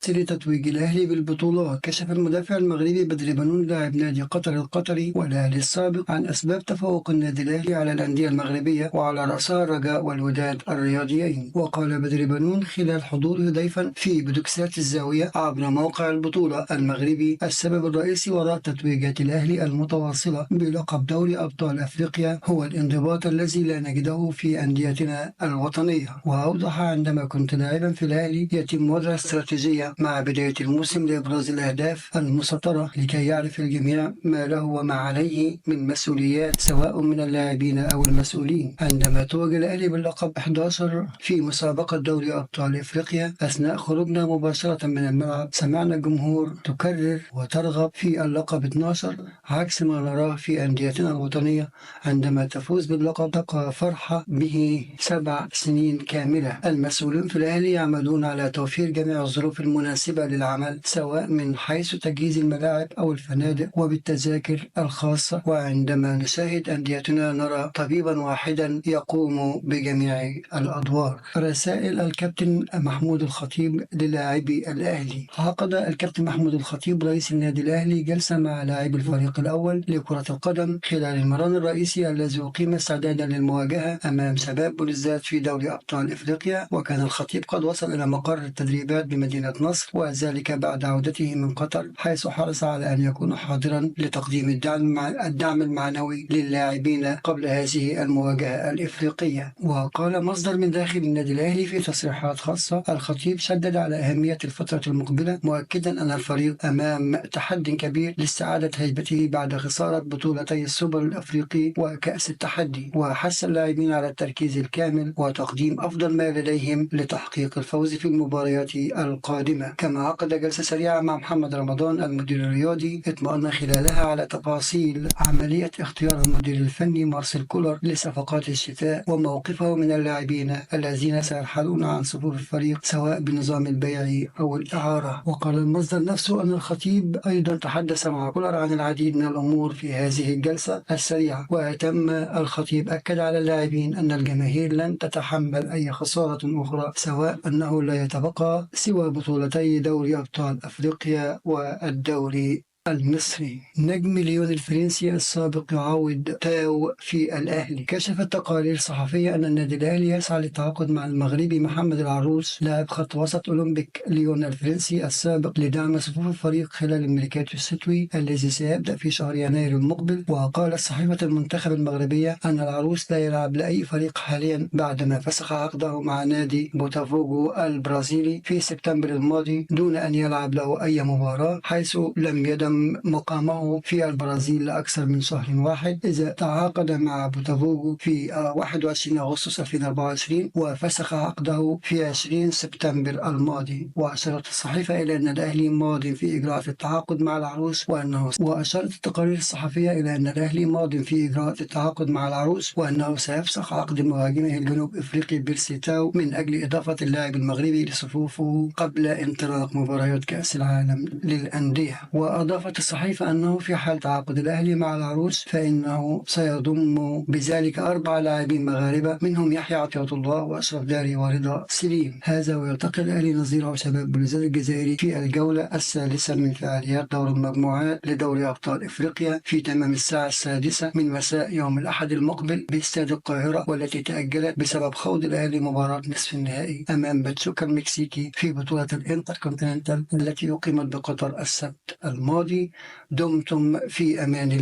لتتويج الأهلي بالبطولة. كشف المدافع المغربي بدر بنون لاعب نادي قطر القطري والأهلي السابق عن أسباب تفوق النادي الأهلي على الأندية المغربية وعلى رأسها الرجاء والوداد الرياضيين. وقال بدر بنون خلال حضوره ضيفا في بدوكسات الزاوية عبر موقع البطولة المغربي: السبب الرئيسي وراء تتويجات الأهلي المتواصلة بلقب دوري أبطال أفريقيا هو الانضباط الذي لا نجده في أنديتنا الوطنية. وأوضح: عندما كنت لاعبا في الأهلي يتم وضع استراتيجية مع بداية الموسم لإبراز الأهداف المسطرة لكي يعرف الجميع ما له وما عليه من مسؤوليات سواء من اللاعبين أو المسؤولين. عندما توج الأهلي باللقب 11 في مسابقة دوري أبطال إفريقيا، أثناء خروجنا مباشرة من الملعب سمعنا الجمهور تكرر وترغب في اللقب 12 عكس ما نراه في أنديتنا الوطنية. عندما تفوز باللقب تبقى فرحة به 7 سنين كاملة. المسؤولون في الأهلي يعملون على توفير جميع الظروف المناسبة للعمل، سواء من حيث تجهيز الملاعب أو الفنادق وبالتذاكر الخاصة. وعندما نشاهد أنديتنا نرى طبيبا واحدا يقوم بجميع الأدوار. رسائل الكابتن محمود الخطيب للاعبي الأهلي. عقد الكابتن محمود الخطيب رئيس النادي الأهلي جلسة مع لاعبي الفريق الأول لكرة القدم خلال المران الرئيسي الذي أقيم استعدادا للمواجهة أمام شباب بلوزداد في دوري أبطال إفريقيا. وكان الخطيب قد وصل إلى مقر التدريبات بمدينة نصر، وذلك بعد عودته من قطر، حيث حرص على أن يكون حاضرا لتقديم الدعم المعنوي للاعبين قبل هذه المواجهة الإفريقية. وقال مصدر من داخل النادي الأهلي في تصريحات خاصة: الخطيب شدد على أهمية الفترة المقبلة، مؤكدا أن الفريق أمام تحدي كبير لاستعادة هيبته بعد خسارة بطولتي السوبر الأفريقي وكأس التحدي. وحث اللاعبين على التركيز الكامل وتقديم أفضل ما لديهم لتحقيق الفوز في المباريات القادمة. كما عقد جلسة سريعة مع محمد رمضان المدير الرياضي اطمأن خلالها على تفاصيل عملية اختيار المدير الفني مارسيل كولر لصفقات الشتاء وموقفه من اللاعبين الذين سيرحلون عن صفوف الفريق سواء بنظام البيع أو الإعارة. وقال المصدر نفسه أن الخطيب أيضا تحدث مع كولر عن العديد من الأمور في هذه الجلسة السريعة. وتم الخطيب أكد على اللاعبين أن الجماهير لن تتحمل أي خسارة أخرى، سواء أنه لا يتبقى سوى بطولتي دوري أبطال أفريقيا والدوري المصري. نجم ليون الفرنسي السابق يعوض تاو في الأهلي. كشفت تقارير صحفية أن النادي الأهلي يسعى للتعاقد مع المغربي محمد العروس لاعب خط وسط أولمبيك ليون الفرنسي السابق لدعم صفوف الفريق خلال الميركاتو الشتوي الذي سيبدأ في شهر يناير المقبل. وقالت صحيفة المنتخب المغربية أن العروس لا يلعب لأي فريق حاليا بعدما فسخ عقده مع نادي بوتافوغو البرازيلي في سبتمبر الماضي دون أن يلعب له أي مباراة، حيث لم يدم مقامه في البرازيل لأكثر من شهر واحد. إذا تعاقد مع بوتافوغو في 21 أغسطس 2024 وفسخ عقده في 20 سبتمبر الماضي. وأشارت الصحيفة إلى أن الأهلي ماض في إجراءات التعاقد مع العروس وأشارت التقارير الصحفية إلى أن الأهلي ماض في إجراءات التعاقد مع العروس وأنه سيفسخ عقد مهاجمه الجنوب إفريقي بيرسي تاو من أجل إضافة اللاعب المغربي لصفوفه قبل انطلاق مباريات كأس العالم للأندية. وأضافت الصحيفة أنه في حال تعاقد الأهلي مع العروس فإنه سيضم بذلك 4 لاعبين مغاربة، منهم يحيى عطية الله وأشرف داري ورضا سليم. هذا ويلتقي الأهلي نظيره شباب بلوزداد الجزائري في الجولة الثالثة من فعاليات دور المجموعات لدوري أبطال إفريقيا في تمام الساعة 6 من مساء يوم الأحد المقبل باستاد القاهرة، والتي تأجلت بسبب خوض الأهلي مباراة نصف النهائي أمام باتشوكا المكسيكي في بطولة الانتركونتيننتال التي أقيمت بقطر السبت الماضي. دمتم في أمان الله.